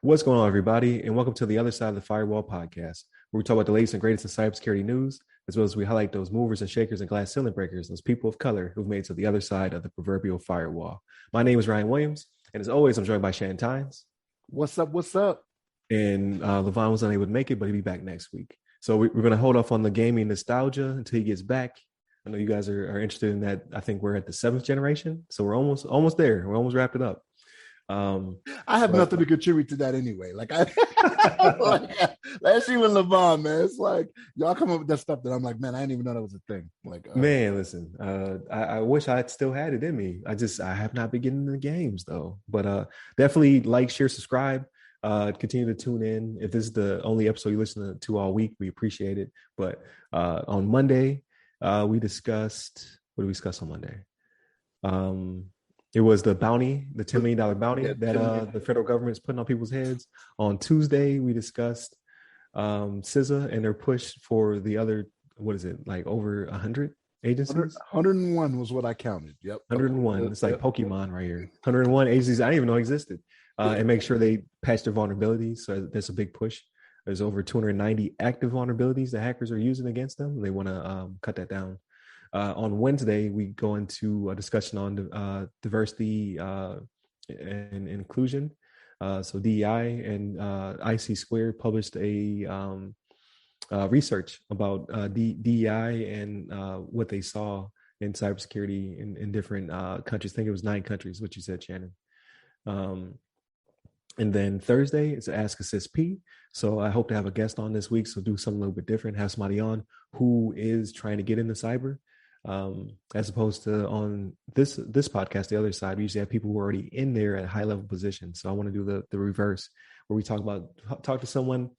What's going on, everybody, and welcome to the Other Side of the Firewall podcast, where we talk about the latest and greatest in cybersecurity news, as well as we highlight those movers and shakers and glass ceiling breakers, those people of color who've made it to the other side of the proverbial firewall. My name is Ryan Williams, and as always, I'm joined by Shannon Tynes. What's up? What's up? And Levon was unable to make it, but he'll be back next week. So we're going to hold off on the gaming nostalgia until he gets back. I know you guys are interested in that. I think we're at the 7th generation, so we're almost there. We're almost wrapped it up. I have nothing to contribute to that anyway. Like last year with Levon, man, it's like y'all come up with that stuff that I'm like, man, I didn't even know that was a thing. Like, man, listen, I wish I still had it in me. I have not been getting the games though. But definitely like, share, subscribe. Continue to tune in. If this is the only episode you listen to all week, we appreciate it. But on Monday, we discussed, what did we discuss on Monday? It was the bounty, the $10 million bounty that the federal government is putting on people's heads. On Tuesday, we discussed CISA and their push for the other, what is it, like over 100 agencies? 101 was what I counted. Yep. 101. It's like Pokemon right here. 101 agencies I didn't even know existed. And make sure they patch their vulnerabilities. So there's a big push. There's over 290 active vulnerabilities that hackers are using against them. They want to cut that down. On Wednesday, we go into a discussion on diversity and inclusion. So DEI and IC Squared published a research about DEI and what they saw in cybersecurity in different countries. I think it was 9 countries, what you said, Shannon. And then Thursday, it's Ask a CISP. So I hope to have a guest on this week. So do something a little bit different, have somebody on who is trying to get into cyber. As opposed to on this podcast, the other side, we usually have people who are already in there at high level positions. So I want to do the reverse, where we talk to someone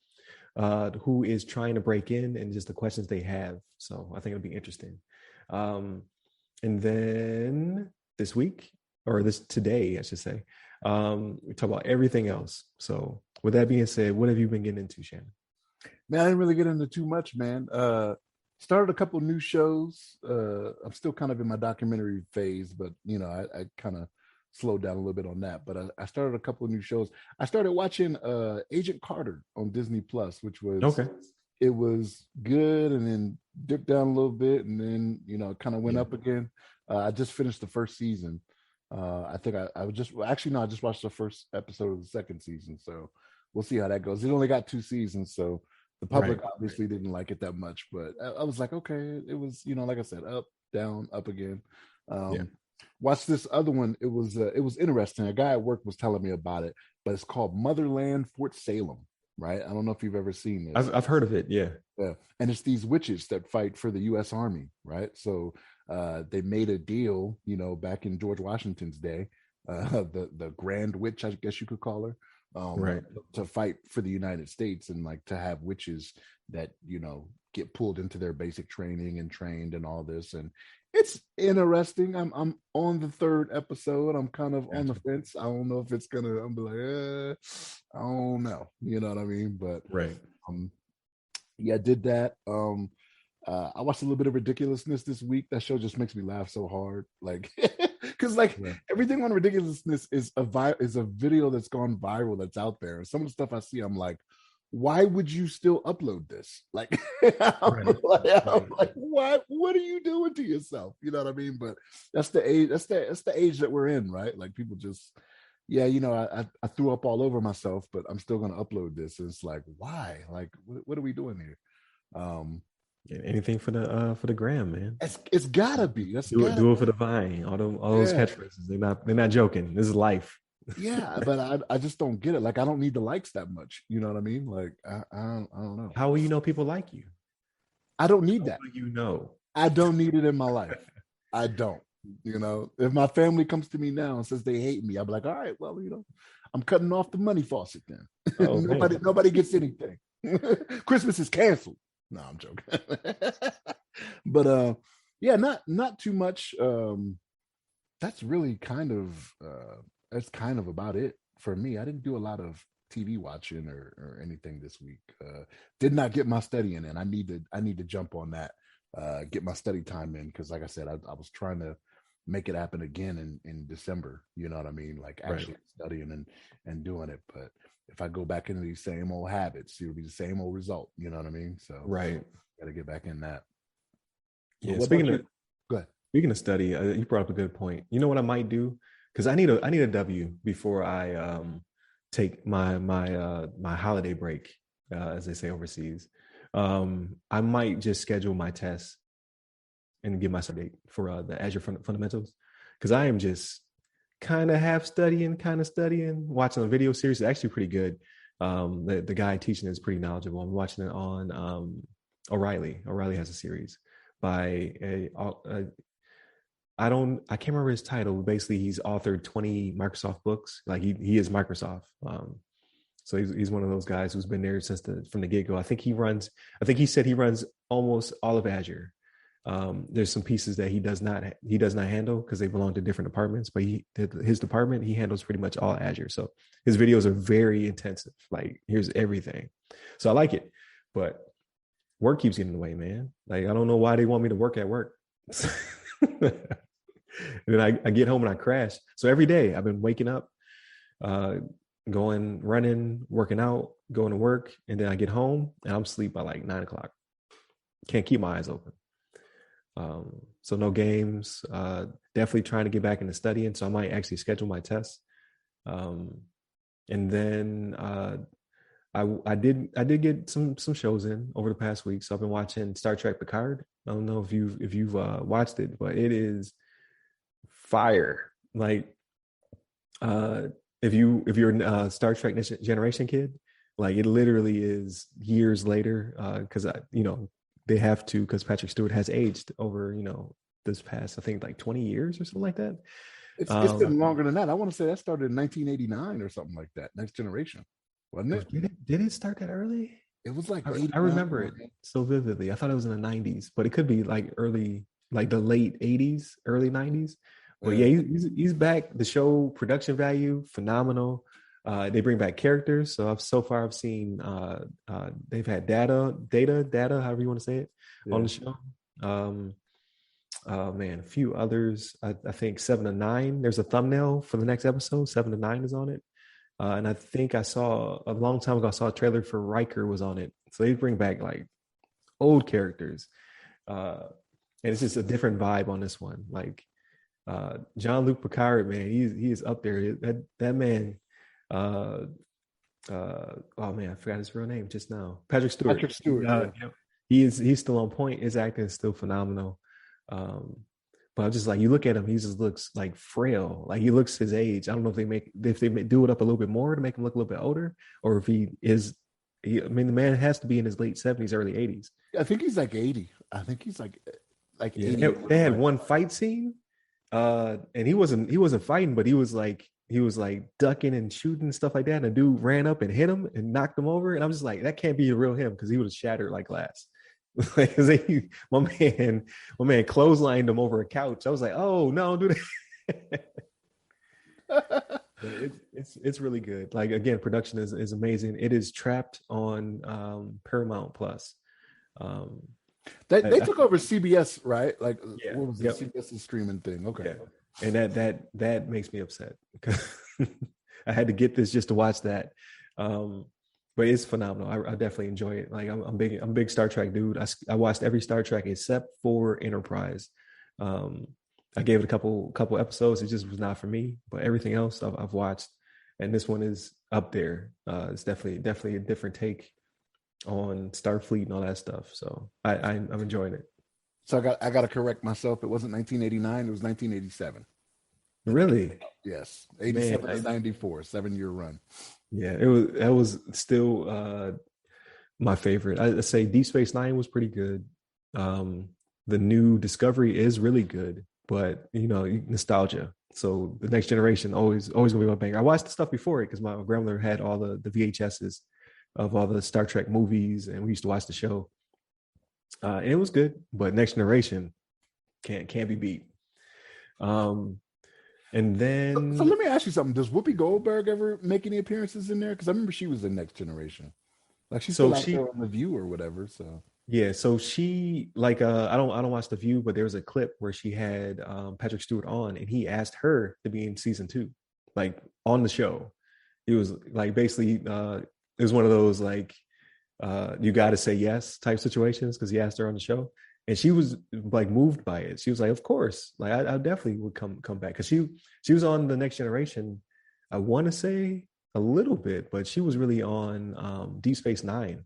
who is trying to break in and just the questions they have. So I think it'll be interesting. And then today, I should say, we talk about everything else. So with that being said, what have you been getting into, Shannon? Man, I didn't really get into too much, man. Started a couple new shows. I'm still kind of in my documentary phase, but I kind of slowed down a little bit on that. But I started a couple of new shows. I started watching Agent Carter on Disney Plus, which was okay. It was good, and then dipped down a little bit, and then kind of went up again. I just finished the first season. I think I just watched the first episode of the second season, so we'll see how that goes. It only got 2 seasons, so the public obviously didn't like it that much, but I was like, okay, it was, like I said, up, down, up again. Watch this other one. It was interesting. A guy at work was telling me about it, but it's called Motherland Fort Salem, right? I don't know if you've ever seen this. I've heard of it, yeah. And it's these witches that fight for the U.S. Army, right? So they made a deal, back in George Washington's day, the Grand Witch, I guess you could call her. To fight for the United States, and like to have witches that get pulled into their basic training and trained and all this, and it's interesting. I'm on the 3rd episode. I'm kind of on the fence. I don't know if it's gonna. I'm like, I don't know. You know what I mean? But I did that. I watched a little bit of Ridiculousness this week. That show just makes me laugh so hard, like. Because everything on Ridiculousness is a video that's gone viral, that's out there. And some of the stuff I see, I'm like, why would you still upload this? Like, I'm like, what are you doing to yourself? You know what I mean? But that's the age. That's the age that we're in, right? Like people just, I threw up all over myself, but I'm still gonna upload this. And it's like, why? Like, what are we doing here? Anything for the gram, man. It's gotta be. Do it for the Vine. All those catchphrases. They're not joking. This is life. Yeah, but I just don't get it. Like, I don't need the likes that much. You know what I mean? Like, I don't know. How will you know people like you? I don't need that. I don't need it in my life. I don't. If my family comes to me now and says they hate me, I'll be like, all right, well, I'm cutting off the money faucet then. Oh, nobody gets anything. Christmas is canceled. No, I'm joking. But not too much. That's really kind of about it for me. I didn't do a lot of TV watching or anything this week. Did not get my studying in. I need to jump on that. Get my study time in, because like I said, I was trying to make it happen again in December. You know what I mean? Like actually Right. studying and doing it. But if I go back into these same old habits, it'll be the same old result. You know what I mean? So Right. got to get back in that. But Yeah. what about you? Go ahead. Speaking of study, you brought up a good point. You know what I might do? Because I need a W before I take my holiday break, as they say overseas. I might just schedule my tests and give myself a date for the Azure fundamentals, because I am just kind of half studying, kind of studying, watching a video series. It's actually pretty good. The guy teaching is pretty knowledgeable. I'm watching it on O'Reilly. O'Reilly has a series by I can't remember his title. Basically, he's authored 20 Microsoft books. Like he is Microsoft. So he's one of those guys who's been there since from the get go. I think he said he runs almost all of Azure. There's some pieces that he does not handle because they belong to different departments, but his department, he handles pretty much all Azure. So his videos are very intensive. Like, here's everything. So I like it, but work keeps getting in the way, man. Like, I don't know why they want me to work at work. And then I get home and I crash. So every day I've been waking up, going running, working out, going to work, and then I get home and I'm asleep by like 9 o'clock. Can't keep my eyes open. So no games. Definitely trying to get back into studying. So I might actually schedule my tests. And then I did get some shows in over the past week. So I've been watching Star Trek Picard. I don't know if you've watched it, but it is fire. Like, if you're a Star Trek Next Generation kid, like, it literally is years later, because they have to, because Patrick Stewart has aged over this past, I think, like 20 years or something like that. It's been longer than that. I want to say that started in 1989 or something like that. Next Generation, wasn't it? Did it start that early? It was like I remember it so vividly. I thought it was in the 90s, but it could be like the late 80s, early 90s. But yeah, he's back. The show production value phenomenal. They bring back characters. So I've seen they've had data, however you want to say it, on the show. Man, a few others. I think 7 to 9. There's a thumbnail for the next episode. 7 to 9 is on it. And I think I saw a long time ago, I saw a trailer for Riker was on it. So they bring back like old characters. And it's just a different vibe on this one. Like, Jean-Luc Picard, man, he is up there. That man, oh man, I forgot his real name just now. Patrick Stewart. He's still on point. His acting is still phenomenal. But I'm just like, you look at him, he just looks like frail. Like, he looks his age. I don't know if they do it up a little bit more to make him look a little bit older, or if the man has to be in his late 70s, early 80s. I think he's like 80. I think he's like 80. They had one fight scene, and he wasn't fighting, but he was like ducking and shooting and stuff like that. And a dude ran up and hit him and knocked him over. And I'm just like, that can't be the real him, because he would have shattered like glass. Like, my man clotheslined him over a couch. I was like, oh no, dude. It's really good. Like, again, production is amazing. It is trapped on Paramount Plus. They took over CBS, right? Like, what was the CBS streaming thing? Okay. Yeah. And that makes me upset, because I had to get this just to watch that. But it's phenomenal. I definitely enjoy it. Like, I'm a big Star Trek dude. I watched every Star Trek except for Enterprise. I gave it a couple episodes. It just was not for me. But everything else I've watched, and this one is up there. It's definitely a different take on Starfleet and all that stuff. So I'm enjoying it. So I got to correct myself. It wasn't 1989. It was 1987. Really? Yes, 87 to 94, 7-year run. Yeah, that was still my favorite. I'd say Deep Space Nine was pretty good. The new Discovery is really good, but nostalgia. So the Next Generation always gonna be my banger. I watched the stuff before it because my grandmother had all the VHSs of all the Star Trek movies, and we used to watch the show. And it was good, but Next Generation can't be beat. And then, so let me ask you something. Does Whoopi Goldberg ever make any appearances in there? Because I remember she was in Next Generation. Like, she's still out there on The View or whatever. So Yeah, so she like I don't watch The View, but there was a clip where she had Patrick Stewart on, and he asked her to be in season two, like on the show. He was like basically it was one of those like you got to say yes type situations because he asked her on the show, and she was like moved by it. She was like, "Of course, like I definitely would come back," because she was on the Next Generation. I want to say a little bit, but she was really on Deep Space Nine.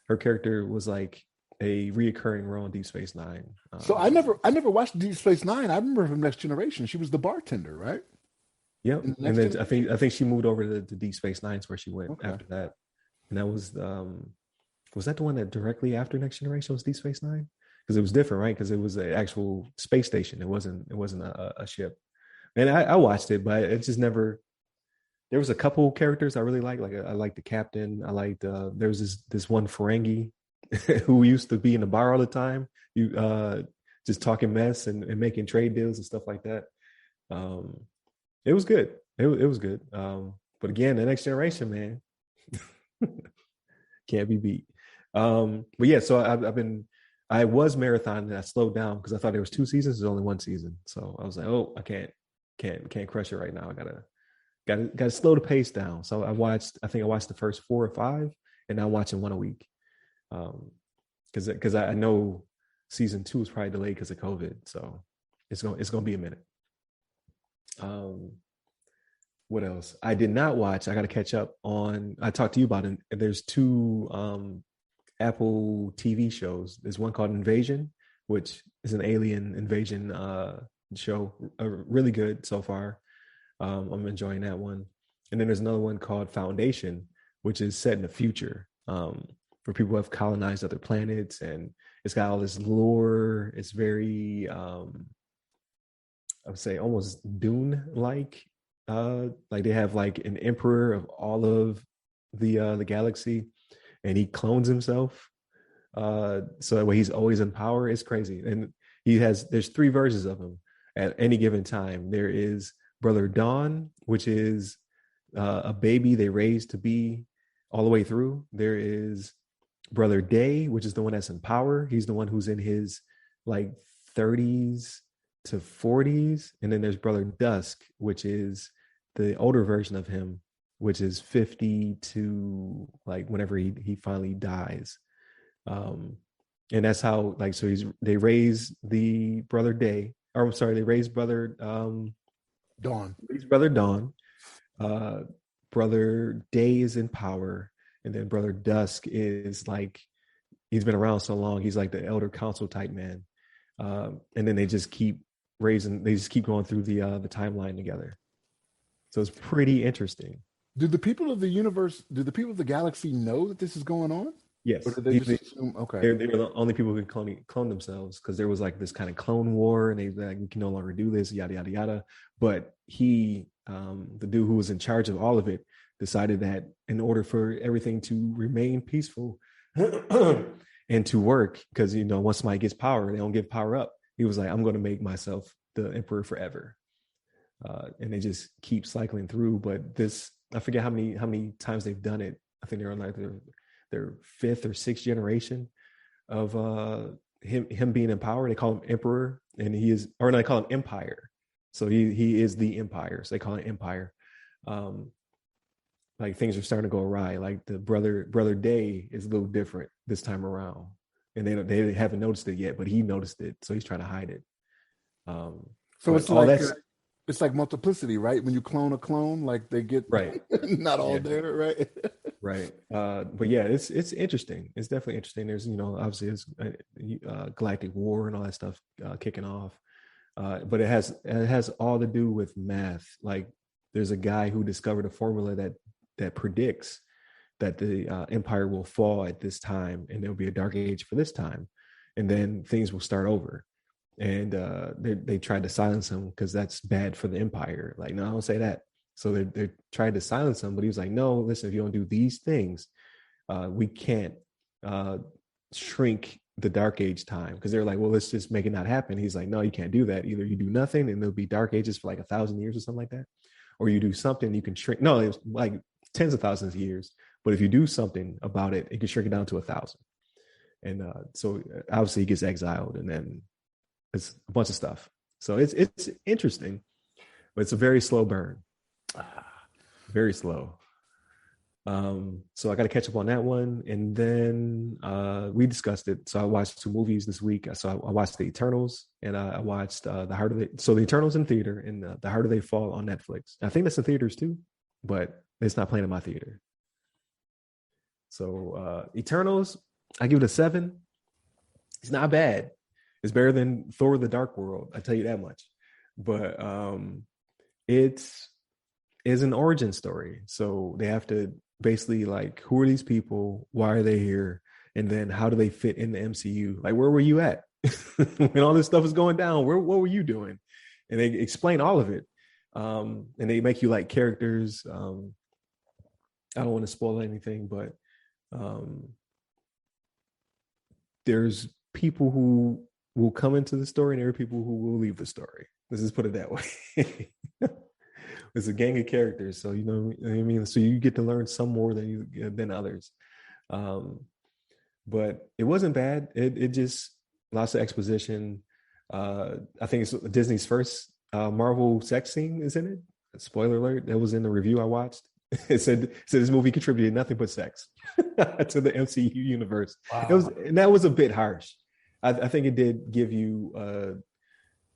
Her character was like a reoccurring role in Deep Space Nine. So I never watched Deep Space Nine. I remember from Next Generation. She was the bartender, right? Yep, In the and Next then I Generation. think I think she moved over to Deep Space Nine's where she went Okay. after that, and that was that the one that directly after Next Generation was Deep Space Nine? Because it was different, right? Because it was an actual space station. It wasn't a ship. And I watched it, but it just never. There was a couple characters I really liked. Like I liked the captain. I liked there was this one Ferengi who used to be in the bar all the time. You just talking mess and making trade deals and stuff like that. Um, it was good. It was good. But again, the Next Generation, man, can't be beat. But yeah, so I was marathon and I slowed down because I thought there was two seasons. There's only one season, so I was like, oh, I can't crush it right now. I gotta slow the pace down. So I think I watched the first four or five, and now I'm watching one a week. Because I know season two is probably delayed because of COVID, so it's gonna be a minute. Um, what else? I did not watch. I got to catch up on. I talked to you about it. There's two Apple TV shows. There's one called Invasion, which is an alien invasion show. Really good so far. I'm enjoying that one. And then there's another one called Foundation, which is set in the future, where people have colonized other planets, and it's got all this lore. It's very, I would say, almost Dune-like. Like they have like an emperor of all of the galaxy, and he clones himself. So that way he's always in power. It's crazy, and there's three versions of him at any given time. There is Brother Dawn, which is a baby they raised to be all the way through. There is Brother Day, which is the one that's in power. He's the one who's in his like 30s to 40s. And then there's Brother Dusk, which is the older version of him, which is 50 to like whenever he finally dies. And that's how like so they raise the Brother Day, or I'm sorry, they raise Dawn. Brother Dawn. Uh, Brother Day is in power, and then Brother Dusk is like he's been around so long. He's like the elder council type man, and then they just keep raising. They just keep going through the timeline together. So it's pretty interesting. Do the people of the universe, do the people of the galaxy know that this is going on? Or Yes, do they just assume, okay. they were the only people who could clone themselves because there was like this kind of clone war, and they like we can no longer do this, yada yada yada. But the dude who was in charge of all of it, decided that in order for everything to remain peaceful and to work, because once somebody gets power, they don't give power up. He was like, I'm going to make myself the emperor forever, and they just keep cycling through. But this, I forget how many times they've done it. I think they're on like their fifth or sixth generation of him being in power. They call him emperor, and he is, or no, they call him empire. So he is the empire. So they call it empire. Like things are starting to go awry. Like the brother Day is a little different this time around, and they haven't noticed it yet, but he noticed it, so he's trying to hide it. So But all that's it's like multiplicity, right? When you clone a clone, like they get right. not all Yeah. there, right? Right. But yeah, it's interesting. It's definitely interesting. There's obviously it's galactic war and all that stuff kicking off. But it has all to do with math. Like there's a guy who discovered a formula that predicts that the empire will fall at this time, and there'll be a dark age for this time, and then things will start over. And they tried to silence him because that's bad for the empire. Like, no, I don't say that. So they tried to silence him, but he was like, no, listen, if you don't do these things, we can't shrink the dark age time. Because they're like, well, let's just make it not happen. He's like, no, you can't do that. Either you do nothing and there'll be dark ages for like 1,000 years or something like that, or you do something, you can shrink. No, it was like tens of thousands of years. But if you do something about it, you can shrink it down to 1,000. and so obviously he gets exiled, and then it's a bunch of stuff. So it's interesting, but it's a very slow burn, very slow. So I got to catch up on that one, and then we discussed it. So I watched 2 movies this week. So I watched The Eternals, and I watched The Heart of So The Eternals in theater, and The Heart of They Fall on Netflix. I think that's in theaters too, but it's not playing in my theater. So Eternals, I give it a 7. It's not bad. It's better than Thor: The Dark World. I tell you that much. But it is an origin story, so they have to basically like, who are these people? Why are they here? And then how do they fit in the MCU? Like, where were you at when all this stuff was going down? What were you doing? And they explain all of it. And they make you like characters. I don't want to spoil anything, but there's people who will come into the story, and there are people who will leave the story. Let's just put it that way. It's a gang of characters, so you know what I mean. So you get to learn some more than others, but it wasn't bad. It just lots of exposition. I think it's Disney's first Marvel sex scene is in it. Spoiler alert! That was in the review I watched. It said this movie contributed nothing but sex to the MCU universe. Wow. That was a bit harsh. I think it did give you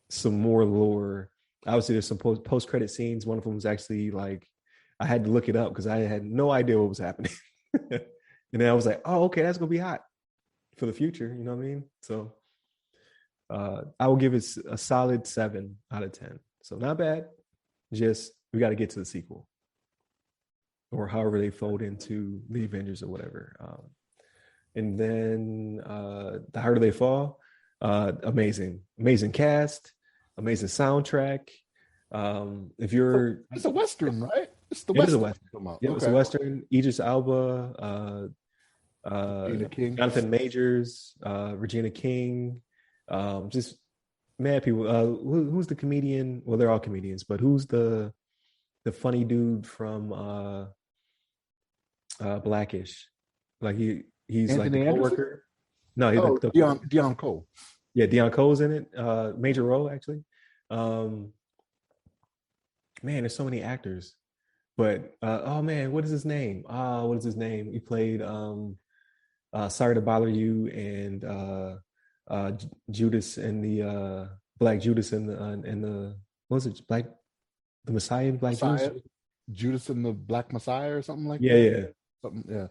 some more lore. Obviously, there's some post-credit scenes. One of them was actually like, I had to look it up because I had no idea what was happening. And then I was like, oh, okay, that's gonna be hot for the future. You know what I mean? So I will give it a solid 7 out of 10. So not bad. Just we got to get to the sequel, or however they fold into the Avengers or whatever. And then The Harder They Fall, amazing cast, amazing soundtrack. If you're, it's a Western, right? It's the Western. Is a Western. Yeah, okay. It's a Western. Idris Elba, Jonathan Majors, Regina King, just mad people. Who's the comedian? Well, they're all comedians, but who's the funny dude from Blackish? Like he's Anthony like the coworker. No, he's Deon Cole. Yeah, Deon Cole's in it. Major role actually. Man, there's so many actors. But oh man, what is his name? What is his name? He played Sorry to Bother You and Judas and the Black Judas and the what was it? The Messiah and Black Messiah? Judas and the Black Messiah or something like that. Yeah. Something, yeah.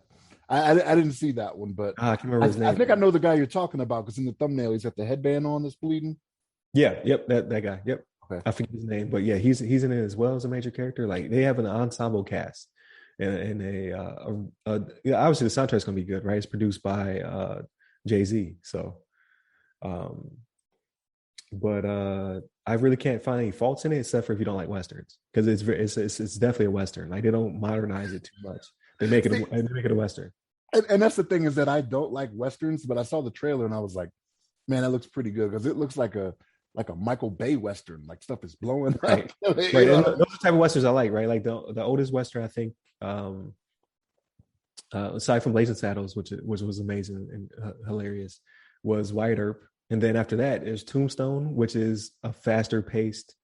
I didn't see that one, but I can't remember his name. I think I know the guy you're talking about because in the thumbnail he's got the headband on that's bleeding. Yeah, yep, that guy. Yep. Okay. I forget his name, but yeah, he's in it as well as a major character. Like they have an ensemble cast, and obviously the soundtrack's gonna be good, right? It's produced by Jay-Z, so but I really can't find any faults in it except for if you don't like westerns, because it's definitely a western. Like they don't modernize it too much. They make it a western. And that's the thing, is that I don't like westerns, but I saw the trailer and I was like, man, that looks pretty good, because it looks like a Michael Bay western, like stuff is blowing up. Right. Right. Those are the type of westerns I like, right? Like the oldest western I think, aside from Blazing Saddles, which was amazing and hilarious, was Wyatt Earp. And then after that is Tombstone, which is a faster paced,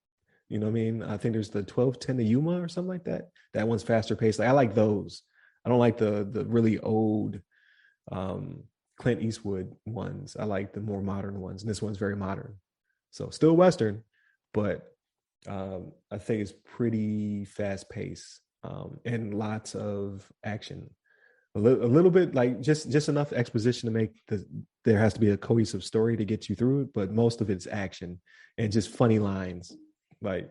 you know what I mean? I think there's the 1210 to Yuma or something like that. That one's faster paced. Like I like those. I don't like the really old Clint Eastwood ones. I like the more modern ones. And this one's very modern. So still Western, but I think it's pretty fast paced and lots of action. A little bit like just enough exposition to make there has to be a cohesive story to get you through it, but most of it's action and just funny lines, like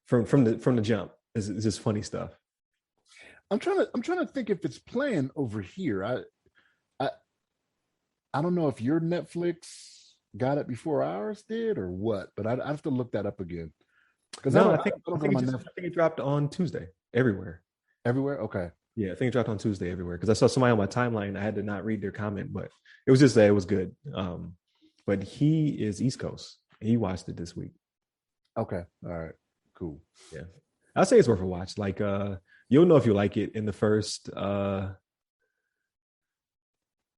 from the jump. It's just funny stuff. I'm trying to think if it's playing over here. I don't know if your Netflix got it before ours did or what, but I have to look that up again. Because I think it dropped on Tuesday everywhere. Everywhere, okay. Yeah, I think it dropped on Tuesday everywhere, because I saw somebody on my timeline. I had to not read their comment, but it was just that it was good. But he is East Coast. He watched it this week. Okay, all right, cool. Yeah, I'll say it's worth a watch. Like, you'll know if you like it in the first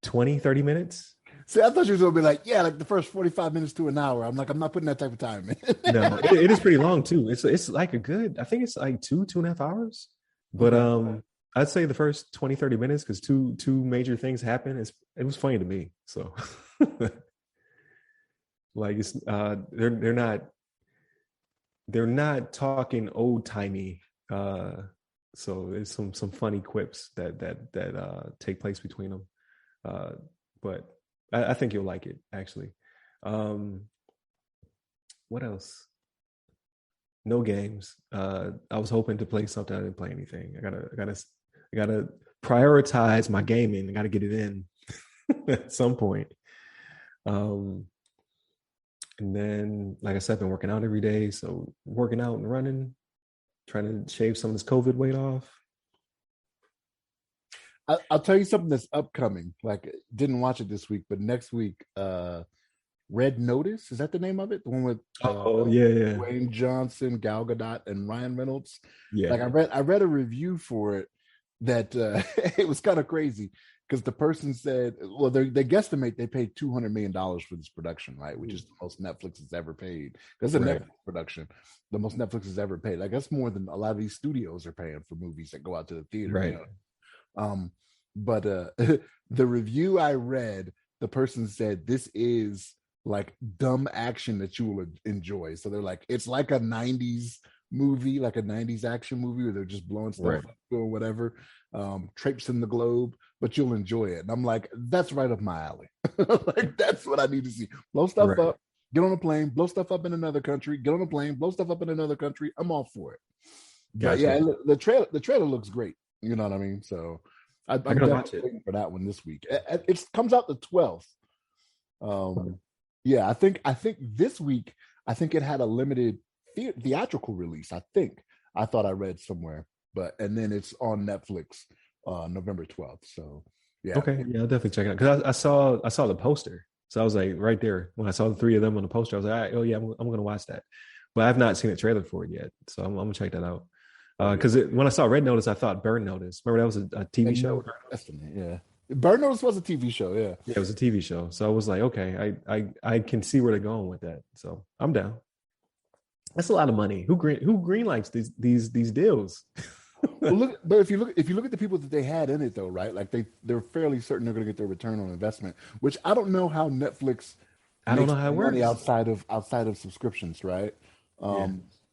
20, 30 minutes. See, I thought you was gonna be like, yeah, like the first 45 minutes to an hour. I'm like, I'm not putting that type of time in. No, it is pretty long too. It's like a good. I think it's like 2.5 hours. But Okay. I'd say the first 20-30 minutes because two major things happen. It was funny to me. So like it's they're not talking old timey. So there's some funny quips that take place between them. But I think you'll like it actually. What else? No games. I was hoping to play something. I didn't play anything. I gotta prioritize my gaming. I gotta get it in at some point. Um, and then, like I said, I've been working out every day. So working out and running, trying to shave some of this COVID weight off. I'll tell you something that's upcoming. Like, didn't watch it this week, but next week, Red Notice, is that the name of it? The one with Oh yeah. Dwayne Johnson, Gal Gadot, and Ryan Reynolds. Yeah. Like I read a review for it that it was kind of crazy because the person said, well, they guesstimate they paid $200 million for this production, right? Which is the most Netflix has ever paid. That's a Right. Netflix production, the most Netflix has ever paid. Like that's more than a lot of these studios are paying for movies that go out to the theater. Right. You know? But the review I read, the person said this is like dumb action that you will enjoy. So they're like, it's like a 90s movie, like a 90s action movie where they're just blowing stuff up or whatever, traipsing the globe, but you'll enjoy it. And I'm like, that's right up my alley. Like that's what I need to see. Blow stuff up, get on a plane, blow stuff up in another country, get on a plane, blow stuff up in another country. I'm all for it. But yeah, the trailer looks great. You know what I mean? So I'm definitely waiting for that one this week. It comes out the 12th. Yeah, I think this week, I think it had a limited theatrical release. I thought I read somewhere, and then it's on Netflix November 12th. So yeah, okay, yeah, I'll definitely check it out because I saw the poster, so I was like right there when I saw the three of them on the poster. I was like, all right, oh yeah, I'm gonna watch that, but I've not seen a trailer for it yet, so I'm gonna check that out. Because when I saw Red Notice, I thought Burn Notice. Remember that was a TV show? Yeah. Burn Notice was a TV show, yeah. Yeah, it was a TV show. So I was like, okay, I can see where they're going with that. So I'm down. That's a lot of money. Who green likes these deals? Well, but if you look at the people that they had in it though, right? Like they're fairly certain they're going to get their return on investment, which I don't know how Netflix I don't know how it works outside of subscriptions, right?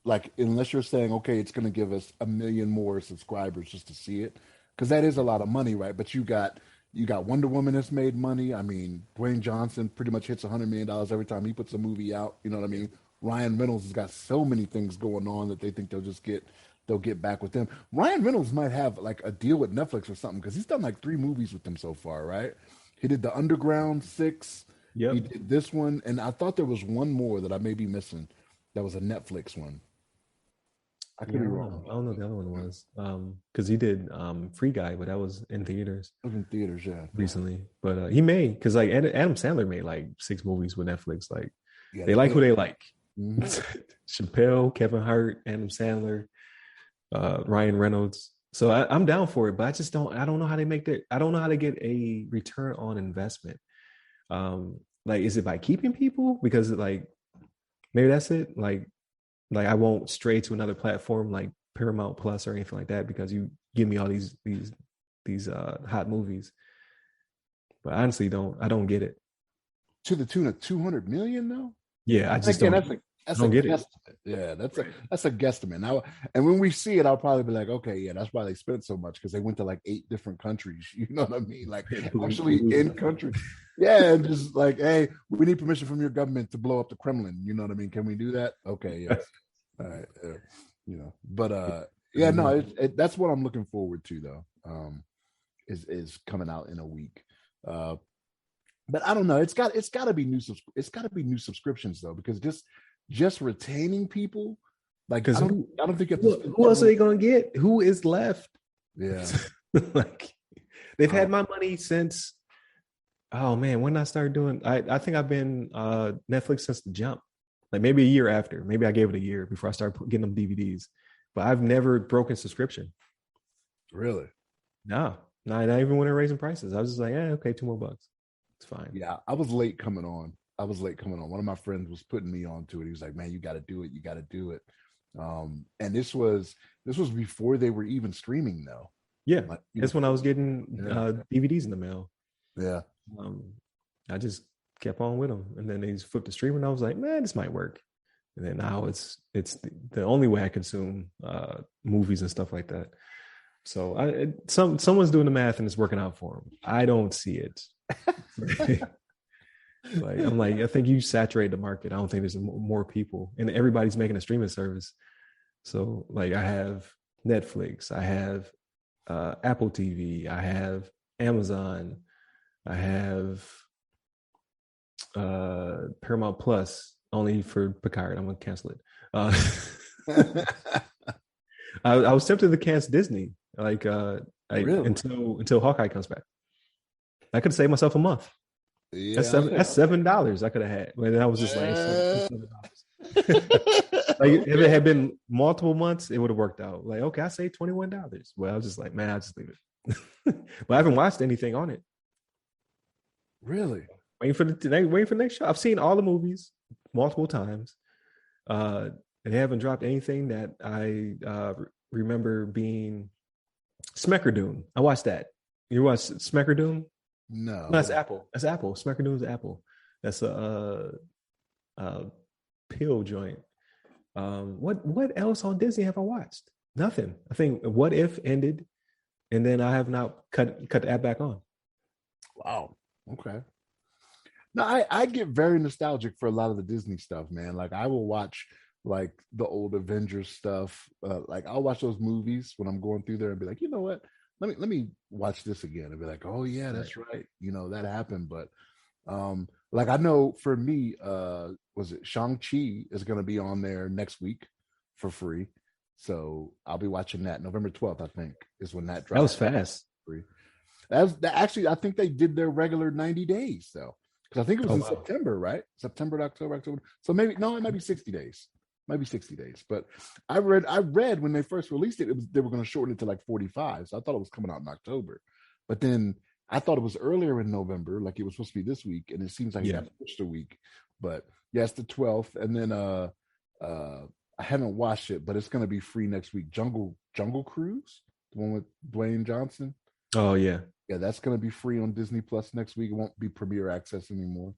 Like unless you're saying, okay, it's going to give us 1 million more subscribers just to see it, because that is a lot of money, right? But you got Wonder Woman that's made money. I mean, Dwayne Johnson pretty much hits $100 million every time he puts a movie out. You know what I mean? Ryan Reynolds has got so many things going on that they think they'll get back with them. Ryan Reynolds might have like a deal with Netflix or something because he's done like 3 movies with them so far, right? He did The Underground 6. He did this one, and I thought there was one more that I may be missing. That was a Netflix one. I could be wrong. I don't know what the other one was. Because he did Free Guy, but that was in theaters. It was in theaters, yeah. Recently. But he made, because like Adam Sandler made like 6 movies with Netflix. Like they like who they like. Mm-hmm. Chappelle, Kevin Hart, Adam Sandler, Ryan Reynolds. So I'm down for it, but I don't know how they make that. I don't know how to get a return on investment. Like, is it by keeping people? Because like maybe that's it. Like I won't stray to another platform like Paramount Plus or anything like that because you give me all these hot movies. But honestly, I don't get it. To the tune of 200 million though? Yeah, I just don't get it. Yeah, that's a guesstimate. Now, and when we see it, I'll probably be like, okay, yeah, that's why they spent so much because they went to like 8 different countries. You know what I mean? Like actually in countries. Yeah, and just like, hey, we need permission from your government to blow up the Kremlin. You know what I mean? Can we do that? Okay, yes. All right. You know, but yeah, no, that's what I'm looking forward to though. Is coming out in a week. But I don't know. It's got to be new subscriptions though, because just retaining people, like I don't think who else are they gonna get? Who is left? Yeah, like they've had my money since. Oh man, when I started doing, I think I've been Netflix since the jump. Like maybe a year after. Maybe I gave it a year before I started getting them DVDs. But I've never broken subscription. Really? No, not even when they're raising prices. I was just like, yeah, okay, $2 more. It's fine. Yeah, I was late coming on. One of my friends was putting me on to it. He was like, "Man, you got to do it. You got to do it." And this was before they were even streaming, though. Yeah, Like, that's when I was getting yeah. DVDs in the mail. Yeah. I just kept on with them, and then they just flipped the stream, and I was like, "Man, this might work." And then now it's the only way I consume movies and stuff like that. So someone's doing the math and it's working out for them. I don't see it. I think you saturate the market. I don't think there's more people, and everybody's making a streaming service. So like I have Netflix, I have Apple TV, I have Amazon, I have Paramount Plus only for Picard. I'm gonna cancel it. I was tempted to cancel Disney, Really? until Hawkeye comes back. I could save myself a month. Yeah. That's $7 I could have had. But I was just like, $7. Like if it had been multiple months, it would have worked out. Like, okay, I saved $21. Well, I was just like, man, I'll just leave it. But I haven't watched anything on it. Really? Waiting for the next show. I've seen all the movies multiple times. They haven't dropped anything that I remember being Smeckerdune. I watched that. You watched Smeckerdune? No, that's Apple. That's Apple. Smeckerdune's Apple. That's a pill joint. What else on Disney have I watched? Nothing. I think What If ended, and then I have not cut the app back on. Wow. Okay. No, I get very nostalgic for a lot of the Disney stuff, man. Like I will watch like the old Avengers stuff. Like I'll watch those movies when I'm going through there and be like, you know what? Let me watch this again and be like, oh yeah, that's right. You know, that happened. But like I know for me, was it Shang-Chi is gonna be on there next week for free. So I'll be watching that. November 12th, I think, is when that drops. That was fast. Free. Actually, I think they did their regular 90 days though. Because I think it was in September, right? September to October. So maybe it might be 60 days. Might be 60 days. But I read when they first released it, they were going to shorten it to like 45. So I thought it was coming out in October. But then I thought it was earlier in November, like it was supposed to be this week, and it seems like it got pushed a week. But yeah, it's the 12th. And then I haven't watched it, but it's going to be free next week. Jungle Cruise, the one with Dwayne Johnson. Oh yeah. Yeah, that's going to be free on Disney Plus next week. It won't be premiere access anymore.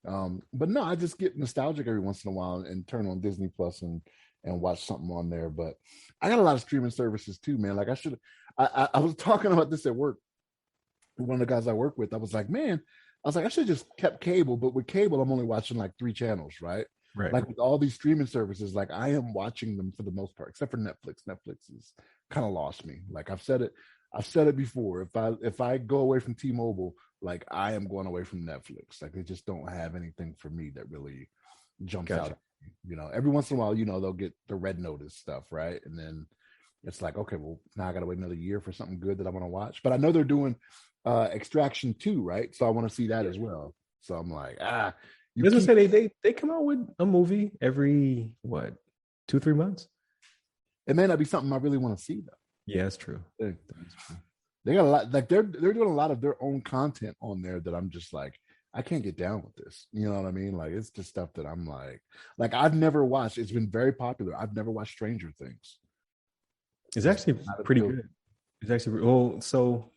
But no, I just get nostalgic every once in a while and turn on Disney Plus and watch something on there. But I got a lot of streaming services too, man. Like I was talking about this at work with one of the guys I work with. I was like, I should have just kept cable. But with cable, I'm only watching like 3 channels, right? Right. Like with all these streaming services, like I am watching them for the most part, except for Netflix. Netflix has kind of lost me. Like I've said it before. If I go away from T-Mobile, like I am going away from Netflix. Like they just don't have anything for me that really jumps out. You know, every once in a while, you know, they'll get the Red Notice stuff, right? And then it's like, okay, well, now I got to wait another year for something good that I want to watch. But I know they're doing Extraction 2, right? So I want to see that as well. So I'm like, they come out with a movie every 2-3 months. It may not be something I really want to see though. Yeah, that's true. They got a lot, like they're doing a lot of their own content on there that I'm just like, I can't get down with this. You know what I mean? Like it's just stuff that I'm like I've never watched. It's been very popular. I've never watched Stranger Things. It's actually pretty good. It's actually so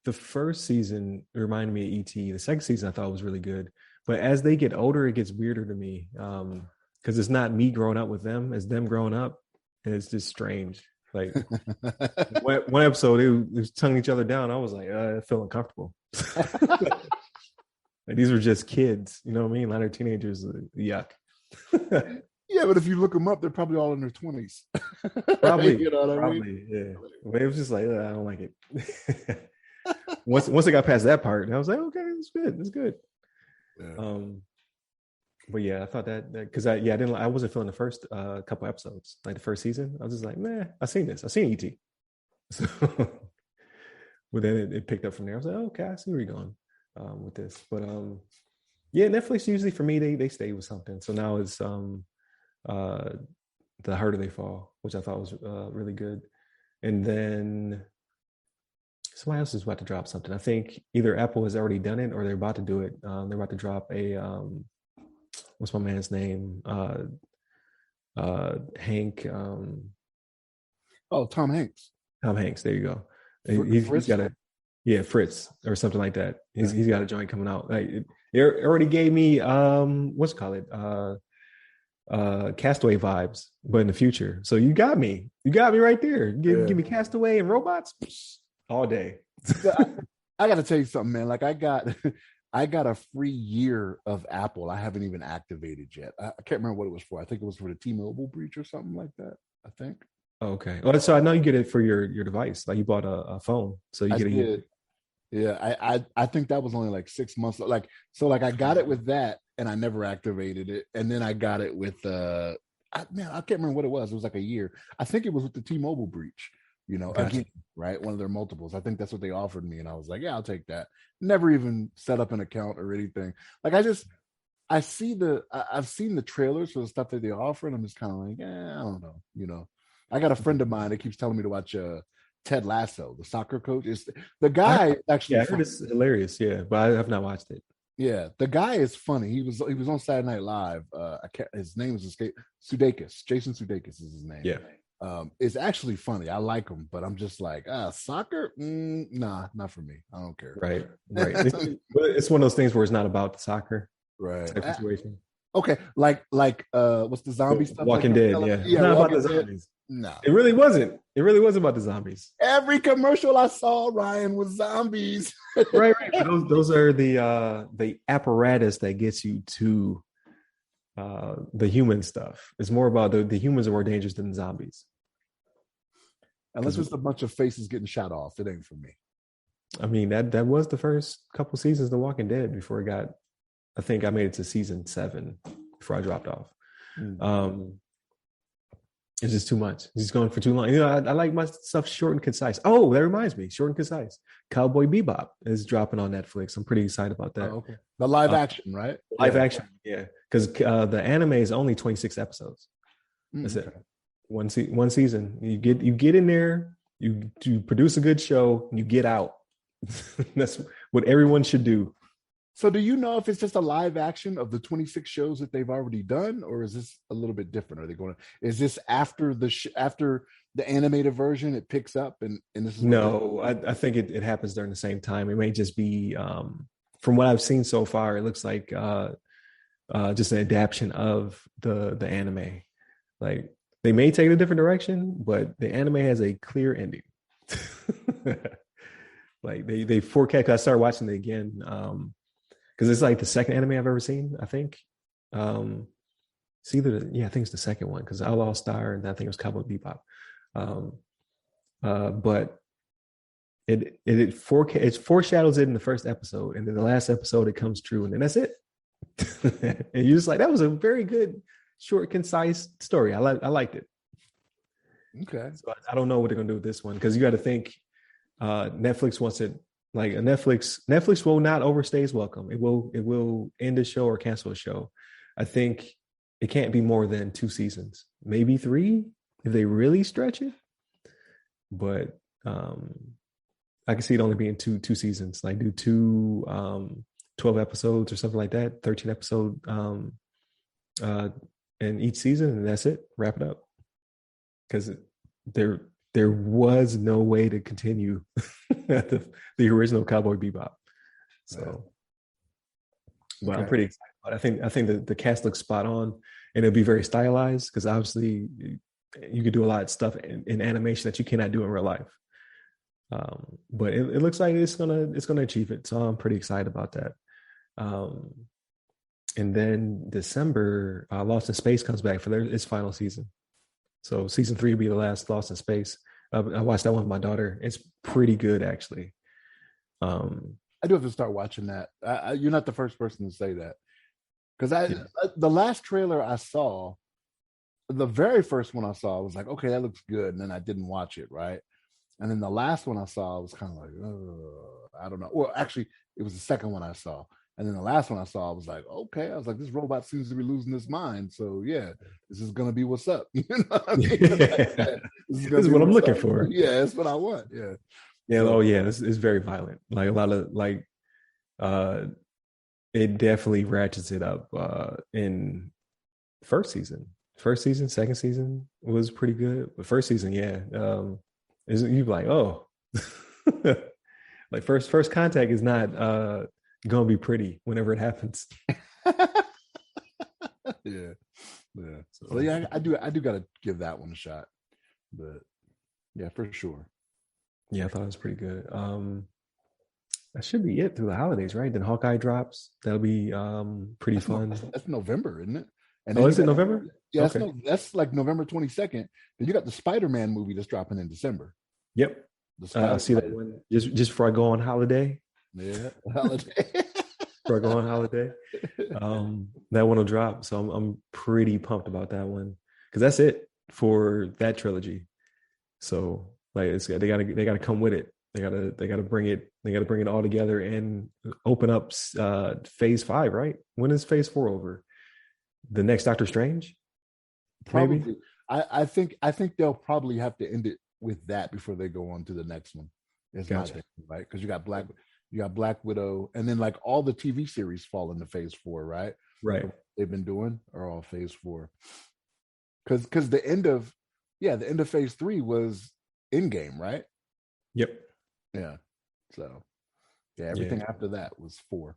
the first season reminded me of E.T. The second season I thought was really good. But as they get older, it gets weirder to me. Because it's not me growing up with them, it's them growing up. And it's just strange. Like one episode, they was tonguing each other down. I was like, I feel uncomfortable. Like, these were just kids, you know what I mean? A lot of teenagers, yuck. Yeah, but if you look them up, they're probably all in their 20s. Probably, you know what I mean? Probably, yeah. But it was just like, I don't like it. Once I got past that part, I was like, okay, it's good. Yeah. But yeah, I thought that because I wasn't feeling the first couple episodes, like the first season. I was just like, man, I've seen E.T. So, but then it picked up from there. I was like, okay, I see where you're going with this. But yeah, Netflix usually for me they stay with something. So now it's The Harder They Fall, which I thought was really good, and then somebody else is about to drop something. I think either Apple has already done it or they're about to do it. They're about to drop a what's my man's name? Hank. Oh, Tom Hanks. Tom Hanks. There you go. He's Fritz? got a Fritz or something like that. He's got a joint coming out. Like it already gave me what's it called Castaway vibes, but in the future. So you got me right there. Give me Castaway and robots all day. I got to tell you something, man. Like I got a free year of Apple. I haven't even activated yet. I can't remember what it was for. I think it was for the T-Mobile breach or something like that. I think. Okay. Well, so I know you get it for your device. Like you bought a phone, so you get it. Yeah, I think that was only like 6 months. Like I got it with that, and I never activated it. And then I got it with I can't remember what it was. It was like a year. I think it was with the T-Mobile breach. Gotcha. Again, right? One of their multiples. I think that's what they offered me, and I was like, yeah, I'll take that. Never even set up an account or anything. Like I've seen the trailers for the stuff that they offer, and I'm just kind of like, I don't know. I got a friend of mine that keeps telling me to watch Ted Lasso, the soccer coach. Is the guy actually? Yeah, I heard it's hilarious. Yeah, but I have not watched it. Yeah, the guy is funny. He was on Saturday Night Live. His name is Sudeikis. Jason Sudeikis is his name. Yeah, it's actually funny. I like him, but I'm just like, soccer? Nah, not for me. I don't care. Right. It's one of those things where it's not about the soccer. Right. Type situation. Okay, like what's the zombie stuff? Walking Dead. Yeah, not about the zombies. No, it really wasn't. It really wasn't about the zombies. Every commercial I saw, Ryan, was zombies. right. Those are the apparatus that gets you to the human stuff. It's more about the humans are more dangerous than the zombies. Unless it's a bunch of faces getting shot off, it ain't for me. I mean, that was the first couple seasons of The Walking Dead before it got. I think I made it to season 7 before I dropped off. Mm-hmm. It's just too much. It's just going for too long. I like my stuff short and concise. Oh, that reminds me, short and concise. Cowboy Bebop is dropping on Netflix. I'm pretty excited about that. Oh, okay. The live action, right? Live action, yeah. Because the anime is only 26 episodes. That's it. One season. You get in there. You produce a good show. And you get out. That's what everyone should do. So do you know if it's just a live action of the 26 shows that they've already done, or is this a little bit different? Are they going to? Is this after the animated version? It picks up and this is no. I think it happens during the same time. It may just be from what I've seen so far. It looks like just an adaptation of the anime. Like they may take it a different direction, but the anime has a clear ending. Like they forecast. I started watching it again. Because it's like the second anime I've ever seen, I think. It's either, I think it's the second one, because Outlaw Star, and I think it was Cowboy Bebop. But it foreshadows it in the first episode, and then the last episode it comes true, and then that's it. And you're just like, that was a very good, short, concise story. I liked it. Okay. So I don't know what they're gonna do with this one, because you got to think Netflix wants it. Like Netflix will not overstay its welcome. It will end a show or cancel a show. I think it can't be more than 2 seasons, maybe 3 if they really stretch it. But I can see it only being two seasons. Like do 2 12 episodes or something like that, 13 episode in each season, and that's it. Wrap it up. Because there was no way to continue the original Cowboy Bebop. So, but okay. I'm pretty excited. I think the cast looks spot on, and it'll be very stylized, because obviously you could do a lot of stuff in animation that you cannot do in real life. But it looks like it's gonna achieve it. So I'm pretty excited about that. And then December, Lost in Space comes back for its final season. So season 3 will be the last Lost in Space. I watched that one with my daughter. It's pretty good, actually. I do have to start watching that. You're not the first person to say that, because the last trailer I saw, the very first one I saw, I was like, okay, that looks good, and then I didn't watch it, right? And then the last one I saw, I was kind of like, I don't know. Well, actually, it was the second one I saw. And then the last one I saw, I was like, okay. I was like, this robot seems to be losing his mind. So yeah, this is gonna be what's up. You know what I mean? This is what I'm looking for. Yeah, that's what I want. Yeah. Yeah. So Oh yeah. It's very violent. Like a lot of uh, it definitely ratchets it up in first season. First season, second season was pretty good. But first season, yeah. Is you like, oh, like first contact is not gonna be pretty whenever it happens. yeah, yeah. So So yeah, I do gotta give that one a shot. But yeah, for sure. yeah, I thought it was pretty good. That should be it through the holidays, right? Then Hawkeye drops. That'll be pretty fun. That's November, isn't it? And Oh, then you is it got November? yeah, Okay. that's like November 22nd. Then you got the Spider-Man movie that's dropping in December. Yep. The I'll Spider see that one just before I go on holiday. Yeah, holiday. Before I go on holiday, that one will drop. So I'm pretty pumped about that one because that's it for that trilogy. So like they gotta come with it. They gotta bring it all together and open up phase 5, right? When is phase 4 over? The next Doctor Strange? Maybe? Probably. I think they'll probably have to end it with that before they go on to the next one. Is my Gotcha. opinion, right? Because you got Black Widow, and then like all the TV series fall into phase 4, right? Right. They've been doing are all phase 4. Because the end of phase 3 was Endgame, right? Yep. Yeah. So yeah, Yeah. everything after that was 4.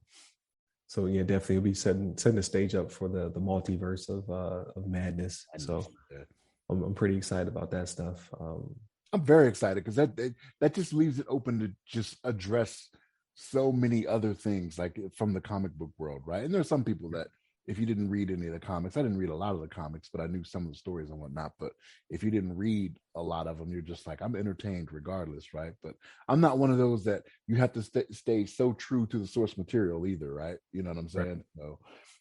So yeah, definitely it'll be setting the stage up for the multiverse of madness. So Yeah. I'm pretty excited about that stuff. I'm very excited because that just leaves it open to just address so many other things like from the comic book world, right? And there's some people that if you didn't read any of the comics, I didn't read a lot of the comics, but I knew some of the stories and whatnot. But if you didn't read a lot of them, you're just like, I'm entertained regardless, right? But I'm not one of those that you have to stay so true to the source material either, right? You know what I'm saying? Right.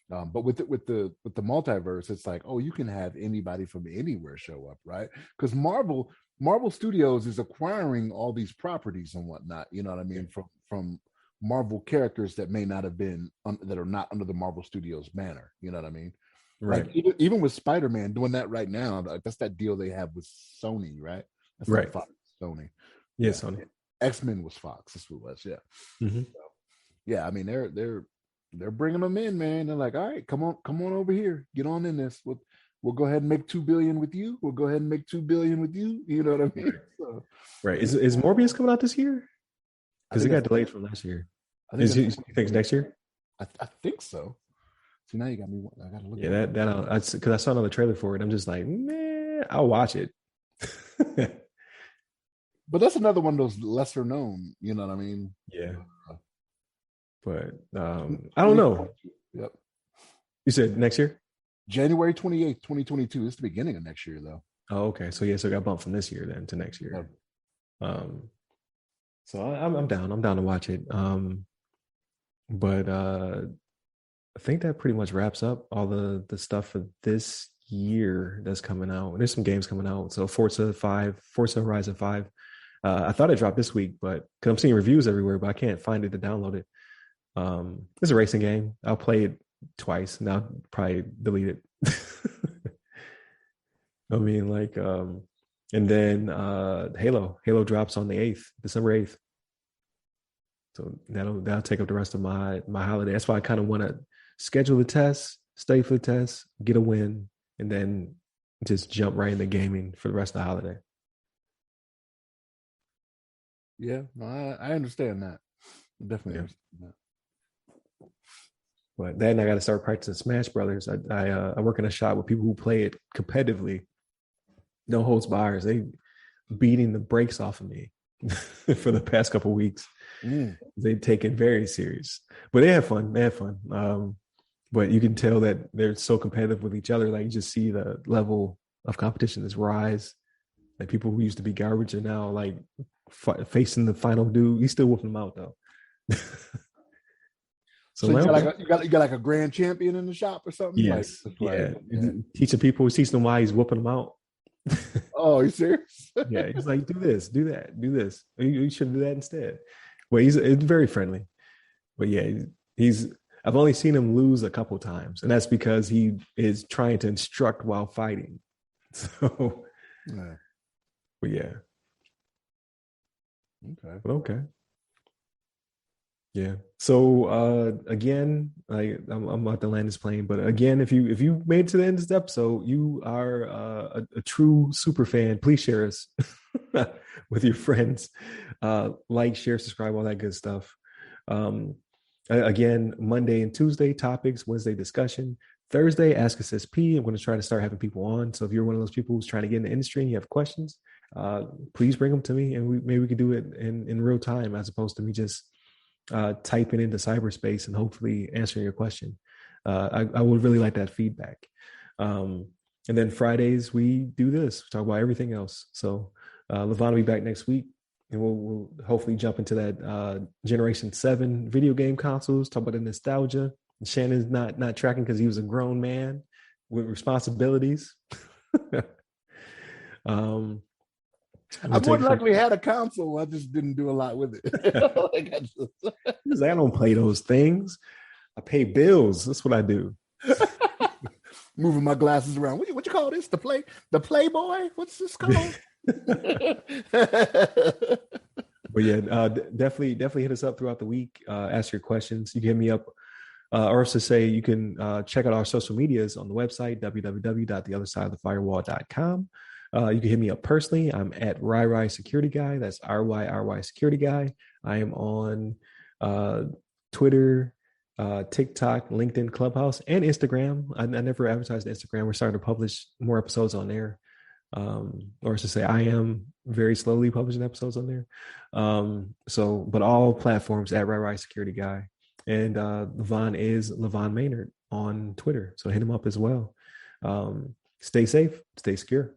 So, but with the multiverse, it's like, oh, you can have anybody from anywhere show up, right? Because Marvel Studios is acquiring all these properties and whatnot. You know what I mean? From Marvel characters that may not have been that are not under the Marvel Studios banner. You know what I mean? right. Like even with Spider-Man doing that right now, that's that deal they have with Sony, right? That's Right. not Fox, Sony. Yeah, Yeah. Sony. X-Men was Fox. That's what it was. Yeah. Mm-hmm. So, yeah. I mean, they're bringing them in, man. They're like, all right, come on over here, get on in this. We'll go ahead and make $2 billion with you. We'll go ahead and make $2 billion with you. You know what I mean? Right. So, Right. Is Morbius coming out this year? Because it got delayed from last year. You think it's next year? I think so. See, now you got me. I gotta look. Yeah, that because I saw another trailer for it. I'm just like, man, I'll watch it. But that's another one of those lesser known. You know what I mean? Yeah. But I don't know. Yep. You said next year? January 28th, 2022. It's the beginning of next year, though. Oh, okay. So yeah, so it got bumped from this year then to next year. So I'm down. I'm down to watch it. But I think that pretty much wraps up all the stuff for this year that's coming out. And there's some games coming out. So Forza Horizon 5. I thought it dropped this week, but because I'm seeing reviews everywhere, but I can't find it to download it. It's a racing game. I'll play it twice and I'll probably delete it. I mean, like, and then Halo drops on the 8th, December 8th. So that'll take up the rest of my holiday. That's why I kind of want to schedule the test, study for the test, get a win, and then just jump right into gaming for the rest of the holiday. Yeah, I understand that. I definitely understand that. But then I got to start practicing Smash Brothers. I work in a shop with people who play it competitively. No holds bars. They beating the brakes off of me for the past couple of weeks. They take it very serious, but they have fun. But you can tell that they're so competitive with each other. Like you just see the level of competition is rise. Like people who used to be garbage are now like facing the final dude. He's still whooping them out though. So you got like a grand champion in the shop or something? Yes. Teaching them why he's whooping them out. Oh, are you serious? Yeah, he's like, do this, do that, do this. You should do that instead. Well, it's very friendly. But yeah, I've only seen him lose a couple times, and that's because he is trying to instruct while fighting. So, but yeah. Okay. But okay. Yeah. So again, I'm about to land this plane, but again, if you made it to the end of this episode, you are a true super fan. Please share us with your friends. Like, share, subscribe, all that good stuff. Again, Monday and Tuesday topics, Wednesday discussion, Thursday Ask Us SP. I'm going to try to start having people on. So if you're one of those people who's trying to get in the industry and you have questions, please bring them to me, and maybe we could do it in real time as opposed to me just typing into cyberspace and hopefully answering your question. I would really like that feedback. And then Fridays we do this, we talk about everything else. So Levon will be back next week, and we'll hopefully jump into that Generation 7 video game consoles, talk about the nostalgia. Shannon's not tracking because he was a grown man with responsibilities. I more than likely had a console. I just didn't do a lot with it. I don't play those things. I pay bills. That's what I do. Moving my glasses around. What you call this? The Playboy? What's this called? But yeah, definitely hit us up throughout the week. Ask your questions. You can hit me up. Or to say, you can check out our social medias on the website, www.theothersideofthefirewall.com. You can hit me up personally. I'm at RyRy Security Guy. That's RYRY Security Guy. I am on Twitter, TikTok, LinkedIn, Clubhouse, and Instagram. I never advertised Instagram. We're starting to publish more episodes on there. Or to say, I am very slowly publishing episodes on there. But all platforms at RyRy Security Guy. And Levon is Levon Maynard on Twitter. So hit him up as well. Stay safe, stay secure.